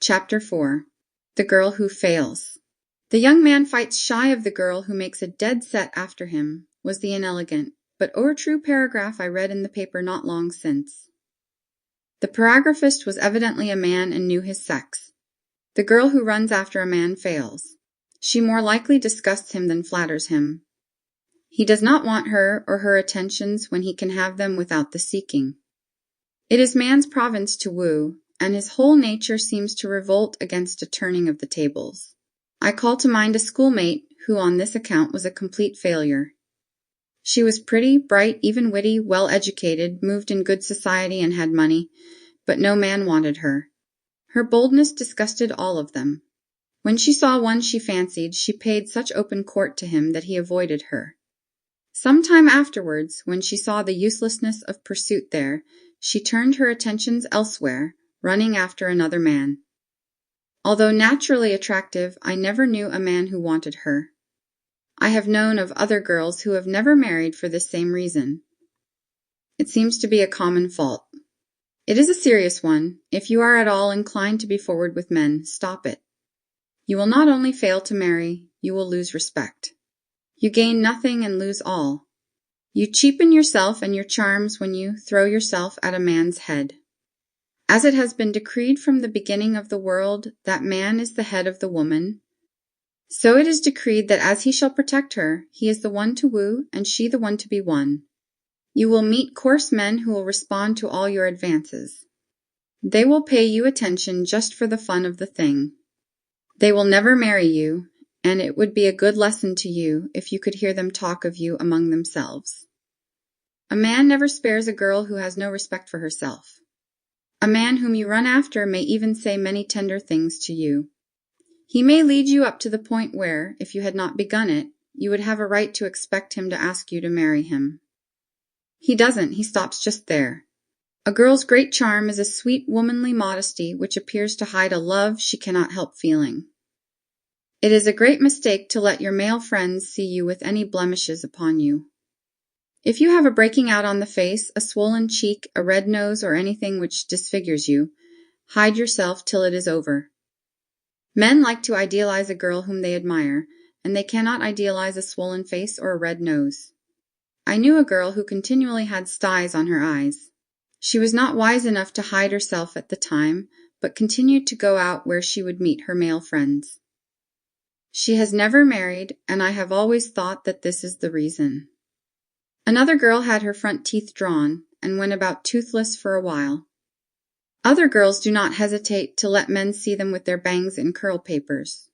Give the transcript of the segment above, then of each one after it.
Chapter 4. The Girl Who Fails. The young man fights shy of the girl who makes a dead set after him, was the inelegant, but o'ertrue paragraph I read in the paper not long since. The paragraphist was evidently a man and knew his sex. The girl who runs after a man fails. She more likely disgusts him than flatters him. He does not want her or her attentions when he can have them without the seeking. It is man's province to woo, and his whole nature seems to revolt against a turning of the tables. I call to mind a schoolmate who on this account was a complete failure. She was pretty, bright, even witty, well-educated, moved in good society and had money, but no man wanted her. Her boldness disgusted all of them. When she saw one she fancied, she paid such open court to him that he avoided her. Some time afterwards, when she saw the uselessness of pursuit there, she turned her attentions elsewhere, running after another man. Although naturally attractive, I never knew a man who wanted her. I have known of other girls who have never married for this same reason. It seems to be a common fault. It is a serious one. If you are at all inclined to be forward with men, stop it. You will not only fail to marry, you will lose respect. You gain nothing and lose all. You cheapen yourself and your charms when you throw yourself at a man's head. As it has been decreed from the beginning of the world that man is the head of the woman, so it is decreed that as he shall protect her, he is the one to woo and she the one to be won. You will meet coarse men who will respond to all your advances. They will pay you attention just for the fun of the thing. They will never marry you, and it would be a good lesson to you if you could hear them talk of you among themselves. A man never spares a girl who has no respect for herself. A man whom you run after may even say many tender things to you. He may lead you up to the point where, if you had not begun it, you would have a right to expect him to ask you to marry him. He doesn't, he stops just there. A girl's great charm is a sweet womanly modesty which appears to hide a love she cannot help feeling. It is a great mistake to let your male friends see you with any blemishes upon you. If you have a breaking out on the face, a swollen cheek, a red nose, or anything which disfigures you, hide yourself till it is over. Men like to idealize a girl whom they admire, and they cannot idealize a swollen face or a red nose. I knew a girl who continually had styes on her eyes. She was not wise enough to hide herself at the time, but continued to go out where she would meet her male friends. She has never married, and I have always thought that this is the reason. Another girl had her front teeth drawn, and went about toothless for a while. Other girls do not hesitate to let men see them with their bangs and curl papers.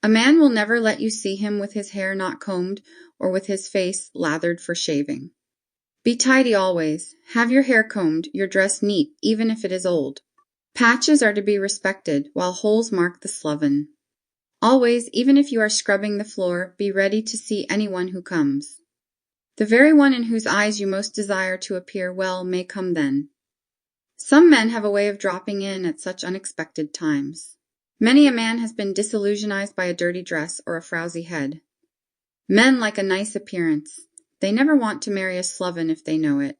A man will never let you see him with his hair not combed or with his face lathered for shaving. Be tidy always. Have your hair combed, your dress neat, even if it is old. Patches are to be respected, while holes mark the sloven. Always, even if you are scrubbing the floor, be ready to see anyone who comes. The very one in whose eyes you most desire to appear well may come then. Some men have a way of dropping in at such unexpected times. Many a man has been disillusionized by a dirty dress or a frowsy head. Men like a nice appearance. They never want to marry a sloven if they know it.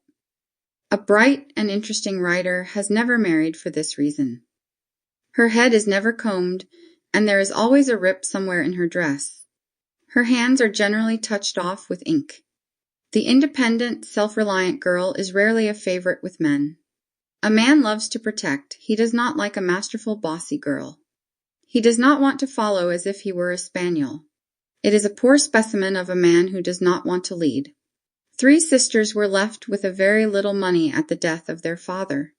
A bright and interesting writer has never married for this reason. Her head is never combed, and there is always a rip somewhere in her dress. Her hands are generally touched off with ink. The independent, self-reliant girl is rarely a favorite with men. A man loves to protect. He does not like a masterful, bossy girl. He does not want to follow as if he were a spaniel. It is a poor specimen of a man who does not want to lead. 3 sisters were left with a very little money at the death of their father.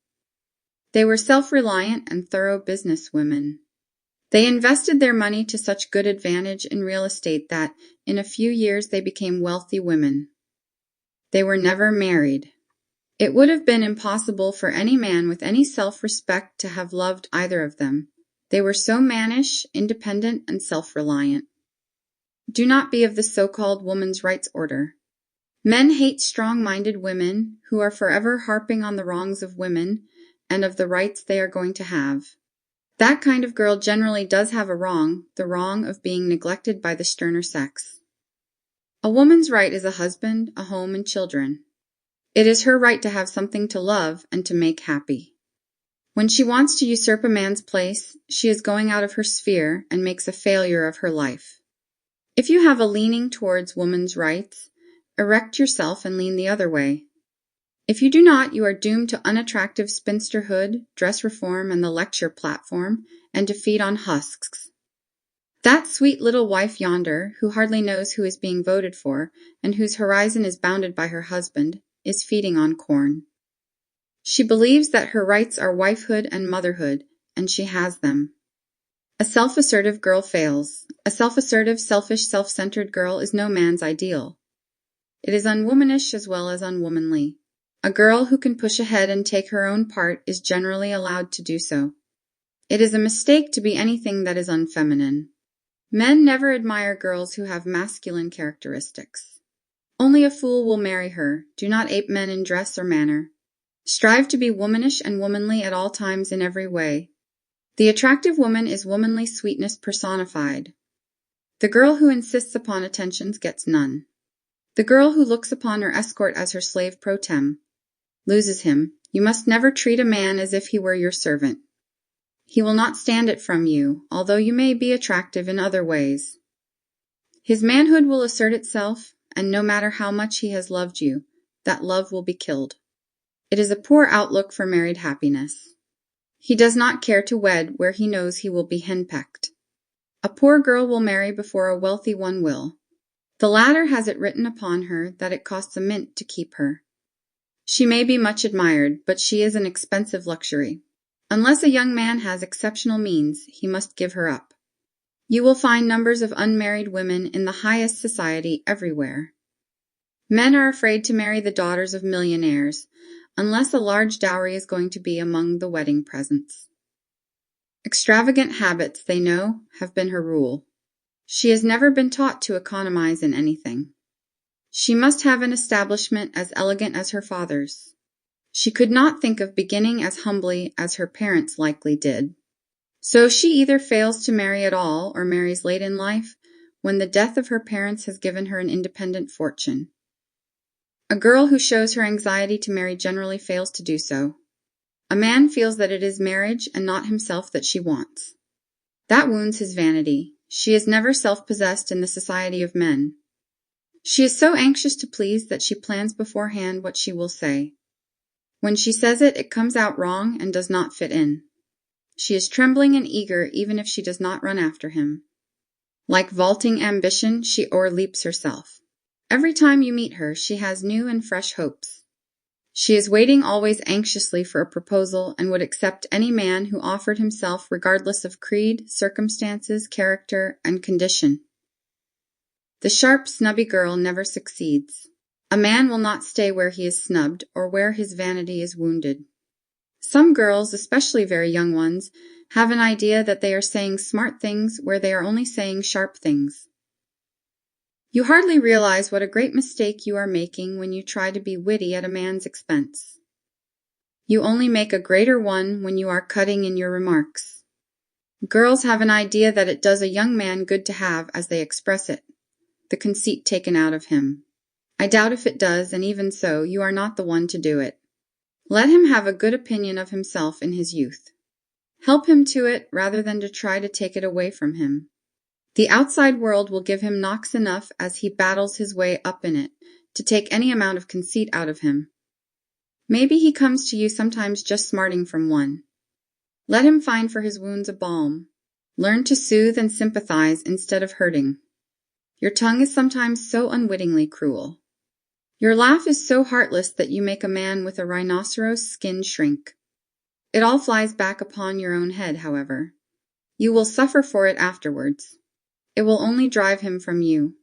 They were self-reliant and thorough business women. They invested their money to such good advantage in real estate that, in a few years, they became wealthy women. They were never married. It would have been impossible for any man with any self-respect to have loved either of them. They were so mannish, independent, and self-reliant. Do not be of the so-called woman's rights order. Men hate strong-minded women who are forever harping on the wrongs of women and of the rights they are going to have. That kind of girl generally does have a wrong, the wrong of being neglected by the sterner sex. A woman's right is a husband, a home, and children. It is her right to have something to love and to make happy. When she wants to usurp a man's place, she is going out of her sphere and makes a failure of her life. If you have a leaning towards woman's rights, erect yourself and lean the other way. If you do not, you are doomed to unattractive spinsterhood, dress reform, and the lecture platform, and to feed on husks. That sweet little wife yonder, who hardly knows who is being voted for, and whose horizon is bounded by her husband, is feeding on corn. She believes that her rights are wifehood and motherhood, and she has them. A self-assertive girl fails. A self-assertive, selfish, self-centered girl is no man's ideal. It is unwomanish as well as unwomanly. A girl who can push ahead and take her own part is generally allowed to do so. It is a mistake to be anything that is unfeminine. Men never admire girls who have masculine characteristics. Only a fool will marry her. Do not ape men in dress or manner. Strive to be womanish and womanly at all times in every way. The attractive woman is womanly sweetness personified. The girl who insists upon attentions gets none. The girl who looks upon her escort as her slave pro tem loses him. You must never treat a man as if he were your servant. He will not stand it from you, although you may be attractive in other ways. His manhood will assert itself, and no matter how much he has loved you, that love will be killed. It is a poor outlook for married happiness. He does not care to wed where he knows he will be henpecked. A poor girl will marry before a wealthy one will. The latter has it written upon her that it costs a mint to keep her. She may be much admired, but she is an expensive luxury. Unless a young man has exceptional means, he must give her up. You will find numbers of unmarried women in the highest society everywhere. Men are afraid to marry the daughters of millionaires, unless a large dowry is going to be among the wedding presents. Extravagant habits, they know, have been her rule. She has never been taught to economize in anything. She must have an establishment as elegant as her father's. She could not think of beginning as humbly as her parents likely did. So she either fails to marry at all or marries late in life, when the death of her parents has given her an independent fortune. A girl who shows her anxiety to marry generally fails to do so. A man feels that it is marriage and not himself that she wants. That wounds his vanity. She is never self-possessed in the society of men. She is so anxious to please that she plans beforehand what she will say. When she says it, it comes out wrong and does not fit in. She is trembling and eager even if she does not run after him. Like vaulting ambition, she o'erleaps herself. Every time you meet her, she has new and fresh hopes. She is waiting always anxiously for a proposal and would accept any man who offered himself regardless of creed, circumstances, character, and condition. The sharp, snubby girl never succeeds. A man will not stay where he is snubbed or where his vanity is wounded. Some girls, especially very young ones, have an idea that they are saying smart things where they are only saying sharp things. You hardly realize what a great mistake you are making when you try to be witty at a man's expense. You only make a greater one when you are cutting in your remarks. Girls have an idea that it does a young man good to have, as they express it, the conceit taken out of him. I doubt if it does, and even so, you are not the one to do it. Let him have a good opinion of himself in his youth. Help him to it rather than to try to take it away from him. The outside world will give him knocks enough as he battles his way up in it to take any amount of conceit out of him. Maybe he comes to you sometimes just smarting from one. Let him find for his wounds a balm. Learn to soothe and sympathize instead of hurting. Your tongue is sometimes so unwittingly cruel. Your laugh is so heartless that you make a man with a rhinoceros skin shrink. It all flies back upon your own head, however. You will suffer for it afterwards. It will only drive him from you.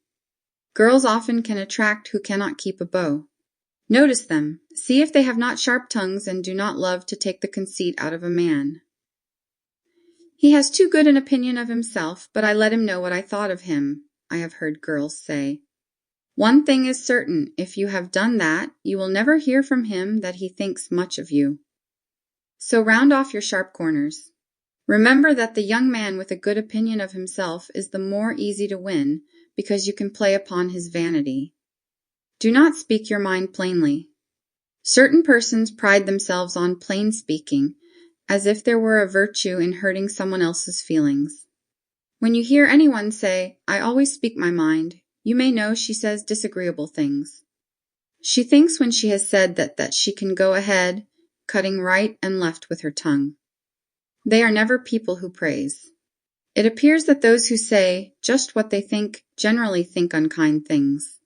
Girls often can attract who cannot keep a beau. Notice them. See if they have not sharp tongues and do not love to take the conceit out of a man. He has too good an opinion of himself, but I let him know what I thought of him, I have heard girls say. One thing is certain, if you have done that, you will never hear from him that he thinks much of you. So round off your sharp corners. Remember that the young man with a good opinion of himself is the more easy to win because you can play upon his vanity. Do not speak your mind plainly. Certain persons pride themselves on plain speaking, as if there were a virtue in hurting someone else's feelings. When you hear anyone say, "I always speak my mind," you may know she says disagreeable things. She thinks when she has said that she can go ahead, cutting right and left with her tongue. They are never people who praise. It appears that those who say just what they think generally think unkind things.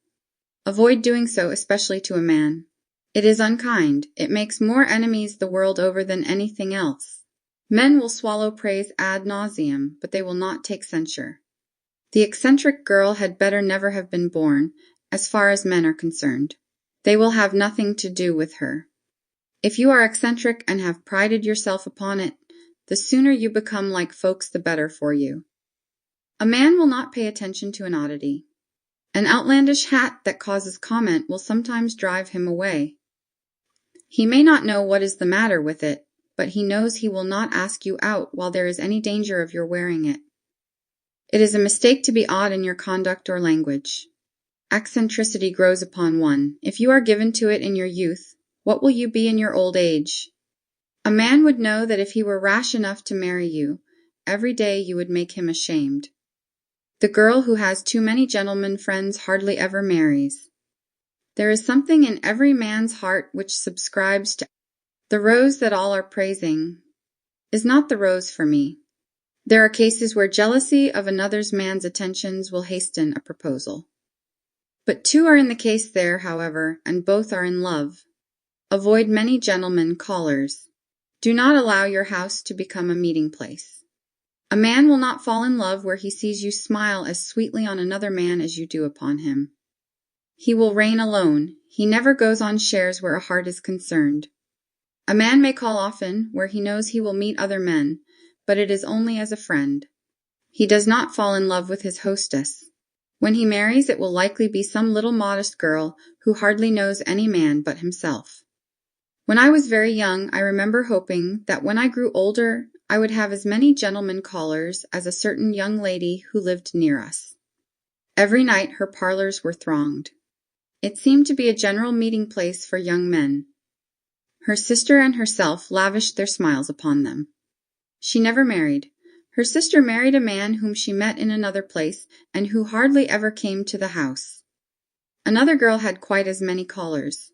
Avoid doing so, especially to a man. It is unkind. It makes more enemies the world over than anything else. Men will swallow praise ad nauseam, but they will not take censure. The eccentric girl had better never have been born, as far as men are concerned. They will have nothing to do with her. If you are eccentric and have prided yourself upon it, the sooner you become like folks the better for you. A man will not pay attention to an oddity. An outlandish hat that causes comment will sometimes drive him away. He may not know what is the matter with it, but he knows he will not ask you out while there is any danger of your wearing it. It is a mistake to be odd in your conduct or language. Eccentricity grows upon one. If you are given to it in your youth, what will you be in your old age? A man would know that if he were rash enough to marry you, every day you would make him ashamed. The girl who has too many gentlemen friends hardly ever marries. There is something in every man's heart which subscribes to the rose that all are praising is not the rose for me. There are cases where jealousy of another man's attentions will hasten a proposal. But two are in the case there, however, and both are in love. Avoid many gentlemen callers. Do not allow your house to become a meeting place. A man will not fall in love where he sees you smile as sweetly on another man as you do upon him. He will reign alone. He never goes on shares where a heart is concerned. A man may call often where he knows he will meet other men, but it is only as a friend. He does not fall in love with his hostess. When he marries, it will likely be some little modest girl who hardly knows any man but himself. When I was very young, I remember hoping that when I grew older, I would have as many gentlemen callers as a certain young lady who lived near us. Every night her parlors were thronged. It seemed to be a general meeting place for young men. Her sister and herself lavished their smiles upon them. She never married. Her sister married a man whom she met in another place and who hardly ever came to the house. Another girl had quite as many callers.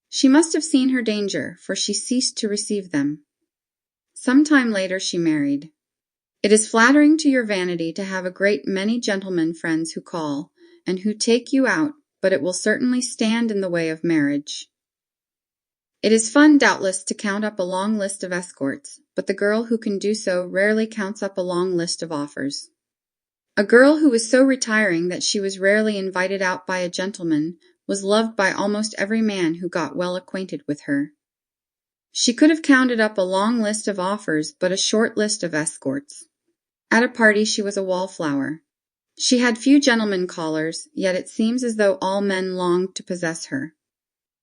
She must have seen her danger, for she ceased to receive them. Some time later she married. It is flattering to your vanity to have a great many gentlemen friends who call, and who take you out, but it will certainly stand in the way of marriage. It is fun, doubtless, to count up a long list of escorts, but the girl who can do so rarely counts up a long list of offers. A girl who was so retiring that she was rarely invited out by a gentleman was loved by almost every man who got well acquainted with her. She could have counted up a long list of offers, but a short list of escorts. At a party she was a wallflower. She had few gentlemen callers, yet it seems as though all men longed to possess her.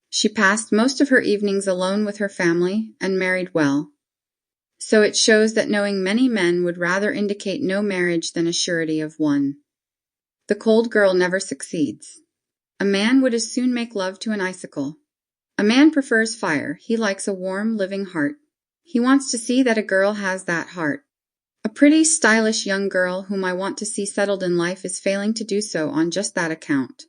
She passed most of her evenings alone with her family, and married well. So it shows that knowing many men would rather indicate no marriage than a surety of one. The cold girl never succeeds. A man would as soon make love to an icicle. A man prefers fire. He likes a warm, living heart. He wants to see that a girl has that heart. A pretty, stylish young girl whom I want to see settled in life is failing to do so on just that account.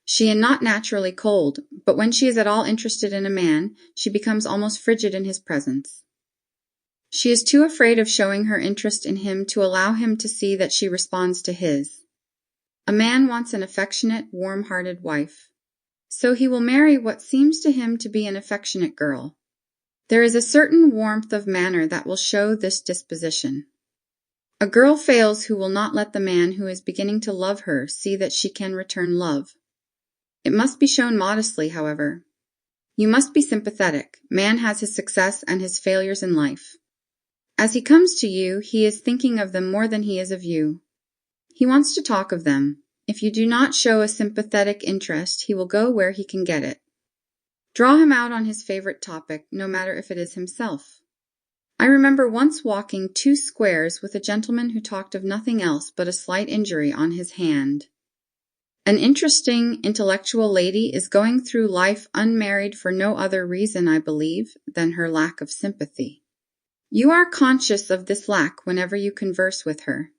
She is not naturally cold, but when she is at all interested in a man, she becomes almost frigid in his presence. She is too afraid of showing her interest in him to allow him to see that she responds to his. A man wants an affectionate, warm-hearted wife. So he will marry what seems to him to be an affectionate girl. There is a certain warmth of manner that will show this disposition. A girl fails who will not let the man who is beginning to love her see that she can return love. It must be shown modestly, however. You must be sympathetic. Man has his success and his failures in life. As he comes to you, he is thinking of them more than he is of you. He wants to talk of them. If you do not show a sympathetic interest, he will go where he can get it. Draw him out on his favorite topic, no matter if it is himself. I remember once walking 2 squares with a gentleman who talked of nothing else but a slight injury on his hand. An interesting, intellectual lady is going through life unmarried for no other reason, I believe, than her lack of sympathy. You are conscious of this lack whenever you converse with her.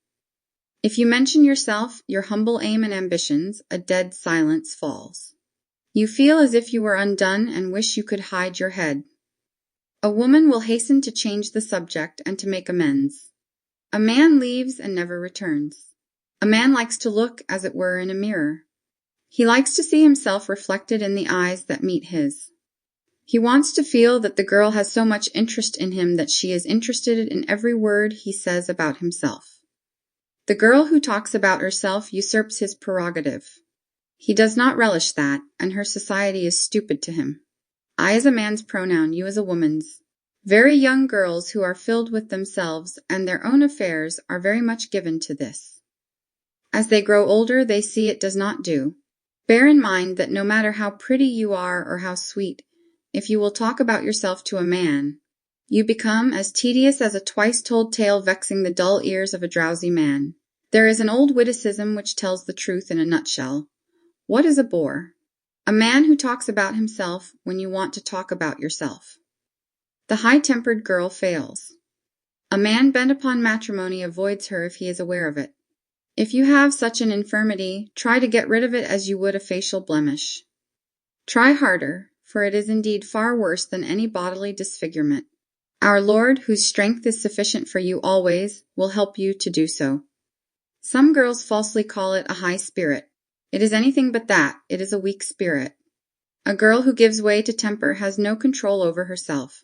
If you mention yourself, your humble aim and ambitions, a dead silence falls. You feel as if you were undone and wish you could hide your head. A woman will hasten to change the subject and to make amends. A man leaves and never returns. A man likes to look, as it were, in a mirror. He likes to see himself reflected in the eyes that meet his. He wants to feel that the girl has so much interest in him that she is interested in every word he says about himself. The girl who talks about herself usurps his prerogative. He does not relish that, and her society is stupid to him. I as a man's pronoun, you as a woman's. Very young girls who are filled with themselves and their own affairs are very much given to this. As they grow older, they see it does not do. Bear in mind that no matter how pretty you are or how sweet, if you will talk about yourself to a man, you become as tedious as a twice-told tale vexing the dull ears of a drowsy man. There is an old witticism which tells the truth in a nutshell. What is a bore? A man who talks about himself when you want to talk about yourself. The high-tempered girl fails. A man bent upon matrimony avoids her if he is aware of it. If you have such an infirmity, try to get rid of it as you would a facial blemish. Try harder, for it is indeed far worse than any bodily disfigurement. Our Lord, whose strength is sufficient for you always, will help you to do so. Some girls falsely call it a high spirit. It is anything but that. It is a weak spirit. A girl who gives way to temper has no control over herself.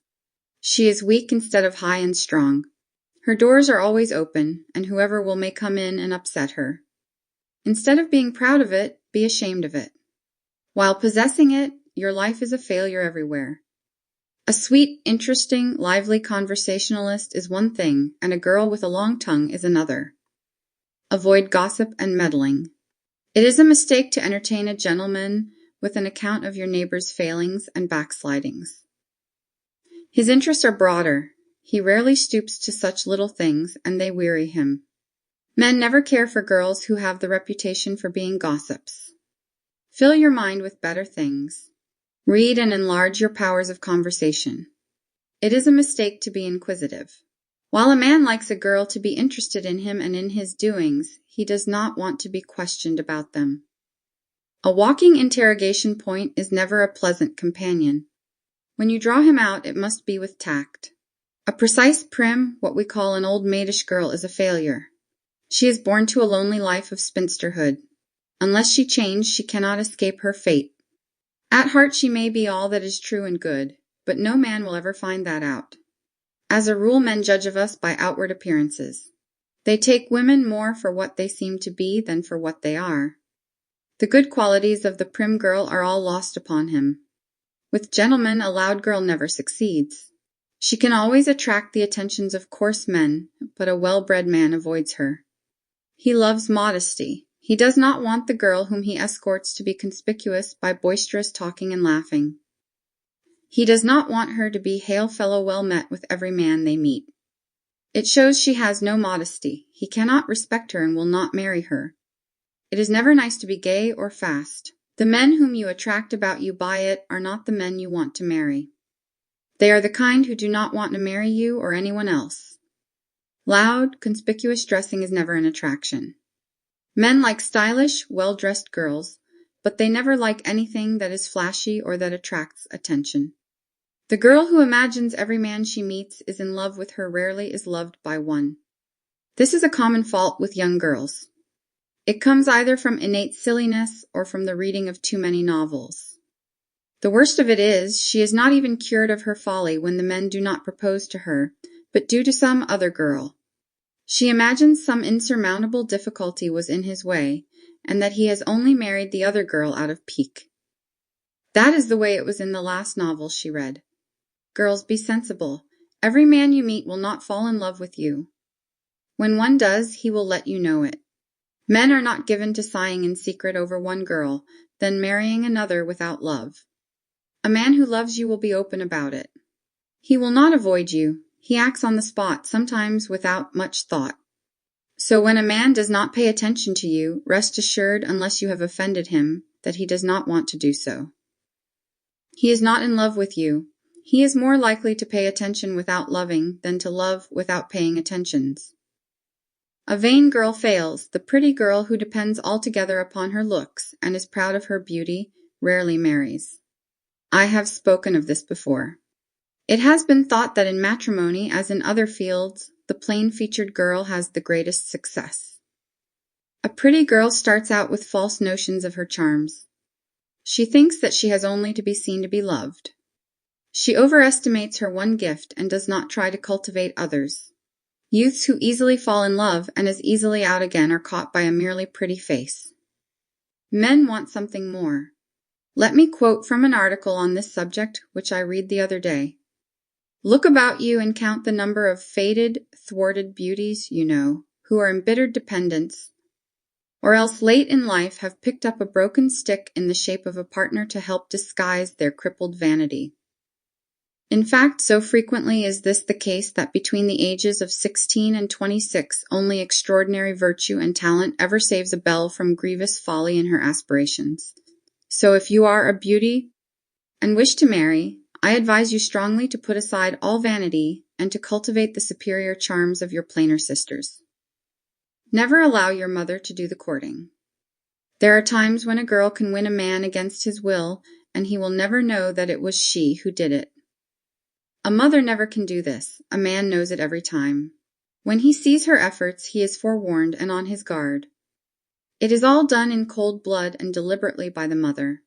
She is weak instead of high and strong. Her doors are always open, and whoever will may come in and upset her. Instead of being proud of it, be ashamed of it. While possessing it, your life is a failure everywhere. A sweet, interesting, lively conversationalist is one thing, and a girl with a long tongue is another. Avoid gossip and meddling. It is a mistake to entertain a gentleman with an account of your neighbor's failings and backslidings. His interests are broader. He rarely stoops to such little things, and they weary him. Men never care for girls who have the reputation for being gossips. Fill your mind with better things. Read and enlarge your powers of conversation. It is a mistake to be inquisitive. While a man likes a girl to be interested in him and in his doings, he does not want to be questioned about them. A walking interrogation point is never a pleasant companion. When you draw him out, it must be with tact. A precise, prim, what we call an old maidish girl is a failure. She is born to a lonely life of spinsterhood. Unless she change, she cannot escape her fate. At heart she may be all that is true and good, but no man will ever find that out. As a rule, men judge of us by outward appearances. They take women more for what they seem to be than for what they are. The good qualities of the prim girl are all lost upon him. With gentlemen, a loud girl never succeeds. She can always attract the attentions of coarse men, but a well-bred man avoids her. He loves modesty. He does not want the girl whom he escorts to be conspicuous by boisterous talking and laughing. He does not want her to be hail fellow well met with every man they meet. It shows she has no modesty. He cannot respect her and will not marry her. It is never nice to be gay or fast. The men whom you attract about you by it are not the men you want to marry. They are the kind who do not want to marry you or anyone else. Loud, conspicuous dressing is never an attraction. Men like stylish, well-dressed girls, but they never like anything that is flashy or that attracts attention. The girl who imagines every man she meets is in love with her rarely is loved by one. This is a common fault with young girls. It comes either from innate silliness or from the reading of too many novels. The worst of it is, she is not even cured of her folly when the men do not propose to her, but do to some other girl. She imagines some insurmountable difficulty was in his way, and that he has only married the other girl out of pique. That is the way it was in the last novel she read. Girls, be sensible. Every man you meet will not fall in love with you. When one does, he will let you know it. Men are not given to sighing in secret over one girl, then marrying another without love. A man who loves you will be open about it. He will not avoid you. He acts on the spot, sometimes without much thought. So when a man does not pay attention to you, rest assured, unless you have offended him, that he does not want to do so. He is not in love with you. He is more likely to pay attention without loving than to love without paying attentions. A vain girl fails. The pretty girl who depends altogether upon her looks and is proud of her beauty rarely marries. I have spoken of this before. It has been thought that in matrimony, as in other fields, the plain-featured girl has the greatest success. A pretty girl starts out with false notions of her charms. She thinks that she has only to be seen to be loved. She overestimates her one gift and does not try to cultivate others. Youths who easily fall in love and as easily out again are caught by a merely pretty face. Men want something more. Let me quote from an article on this subject which I read the other day. Look about you and count the number of faded, thwarted beauties you know, who are embittered dependents, or else late in life have picked up a broken stick in the shape of a partner to help disguise their crippled vanity. In fact, so frequently is this the case that between the ages of 16 and 26, only extraordinary virtue and talent ever saves a belle from grievous folly in her aspirations. So if you are a beauty and wish to marry, I advise you strongly to put aside all vanity and to cultivate the superior charms of your plainer sisters. Never allow your mother to do the courting. There are times when a girl can win a man against his will, and he will never know that it was she who did it. A mother never can do this. A man knows it every time. When he sees her efforts, he is forewarned and on his guard. It is all done in cold blood and deliberately by the mother.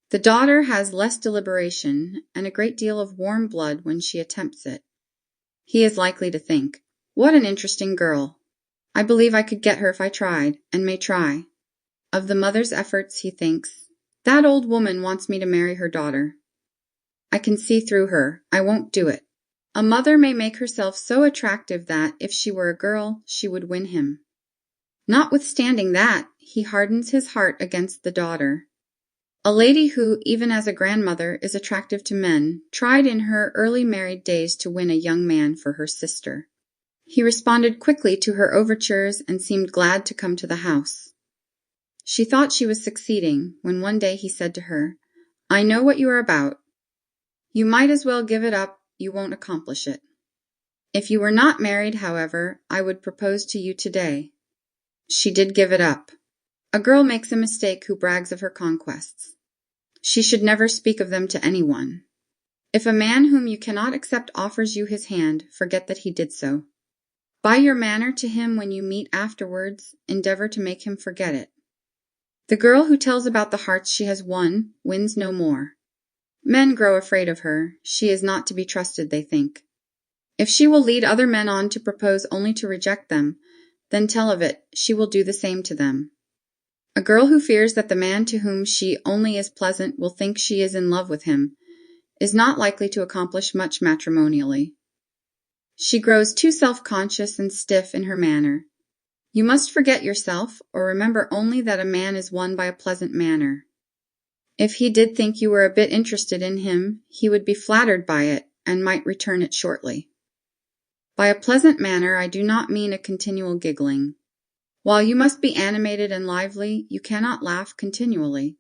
The daughter has less deliberation and a great deal of warm blood when she attempts it. He is likely to think, "What an interesting girl. I believe I could get her if I tried, and may try." Of the mother's efforts, he thinks, "That old woman wants me to marry her daughter. I can see through her. I won't do it." A mother may make herself so attractive that, if she were a girl, she would win him. Notwithstanding that, he hardens his heart against the daughter. A lady who, even as a grandmother, is attractive to men, tried in her early married days to win a young man for her sister. He responded quickly to her overtures and seemed glad to come to the house. She thought she was succeeding, when one day he said to her, "I know what you are about. You might as well give it up, you won't accomplish it. If you were not married, however, I would propose to you today." She did give it up. A girl makes a mistake who brags of her conquests. She should never speak of them to anyone. If a man whom you cannot accept offers you his hand, forget that he did so. By your manner to him when you meet afterwards, endeavor to make him forget it. The girl who tells about the hearts she has won wins no more. Men grow afraid of her. She is not to be trusted, they think. If she will lead other men on to propose only to reject them, then tell of it, she will do the same to them. A girl who fears that the man to whom she only is pleasant will think she is in love with him is not likely to accomplish much matrimonially. She grows too self-conscious and stiff in her manner. You must forget yourself, or remember only that a man is won by a pleasant manner. If he did think you were a bit interested in him, he would be flattered by it, and might return it shortly. By a pleasant manner, I do not mean a continual giggling. While you must be animated and lively, you cannot laugh continually.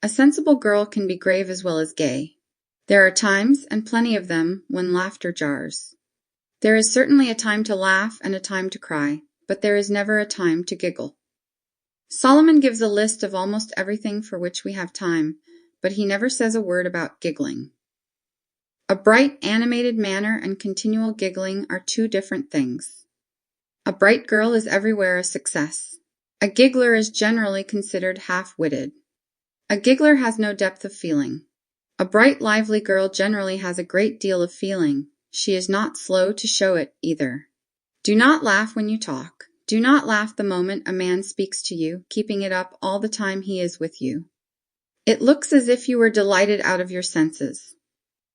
A sensible girl can be grave as well as gay. There are times, and plenty of them, when laughter jars. There is certainly a time to laugh and a time to cry, but there is never a time to giggle. Solomon gives a list of almost everything for which we have time, but he never says a word about giggling. A bright, animated manner and continual giggling are two different things. A bright girl is everywhere a success. A giggler is generally considered half-witted. A giggler has no depth of feeling. A bright, lively girl generally has a great deal of feeling. She is not slow to show it, either. Do not laugh when you talk. Do not laugh the moment a man speaks to you, keeping it up all the time he is with you. It looks as if you were delighted out of your senses.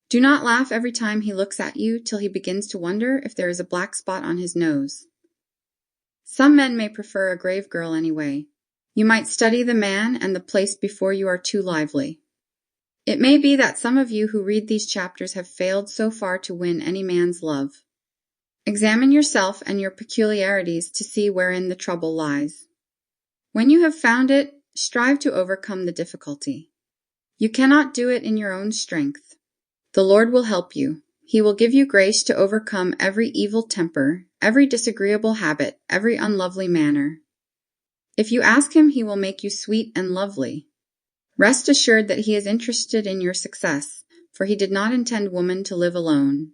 Do not laugh every time he looks at you till he begins to wonder if there is a black spot on his nose. Some men may prefer a grave girl anyway. You might study the man and the place before you are too lively. It may be that some of you who read these chapters have failed so far to win any man's love. Examine yourself and your peculiarities to see wherein the trouble lies. When you have found it, strive to overcome the difficulty. You cannot do it in your own strength. The Lord will help you. He will give you grace to overcome every evil temper, every disagreeable habit, every unlovely manner. If you ask him, he will make you sweet and lovely. Rest assured that he is interested in your success, for he did not intend woman to live alone.